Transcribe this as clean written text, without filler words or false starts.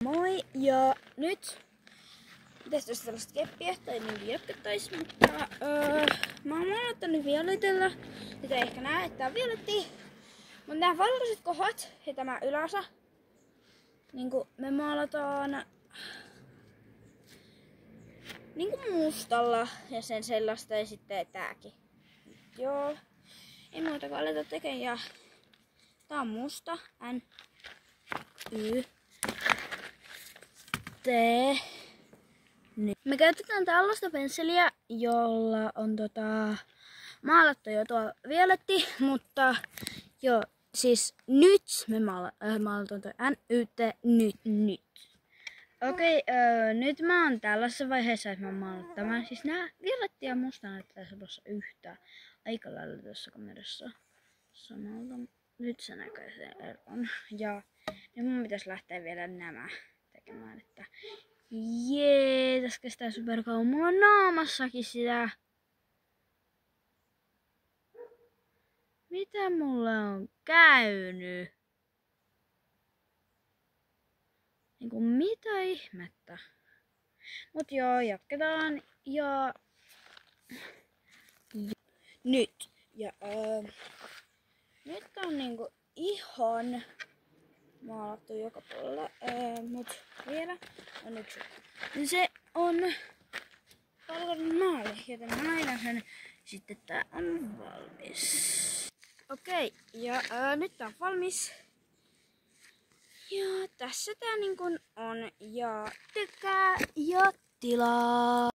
Moi, ja nyt pitäisi tällaista keppiä tai niin jatkettais, mutta mä oon maalattanut violetilla. Sitä ei ehkä näe, että tää on violetti. Mutta nämä valkoiset kohdat ja tämä yläosa, niin me maalataan niin mustalla ja sen sellaista ja sitten tääkin. Joo, ei muuta kuin aletaan tekemään. Ja tää on musta, N, Y, T. Nyt. Me käytetään tällaista pensseliä, jolla on maalattu jo tuo violetti, mutta joo, siis nyt me maalataan tuo NYT nyt. Okei, nyt mä oon tällaisessa vaiheessa, että mä maalan tämän. Siis nää violetti ja musta näyttää tuossa yhtään aika lailla tuossa kamerassa samalta. Nyt se näkee sen eron. Ja nyt mun pitäisi lähteä vielä nämä tekemään, että jee, tässä kestää superkauan. Mulla on naamassakin sitä. Mitä mulle on käynyt? Niinku mitä ihmettä? Mut joo, jatketaan. Ja nyt. Ja nyt on niinku ihan maalattu joka puolella, mut vielä on yksi. Se on valkoinen maali, joten mä laitan sen. Sitten tää on valmis. Okei, ja nyt tää on valmis. Ja tässä tää niin kun on. Ja tykkää ja tilaa.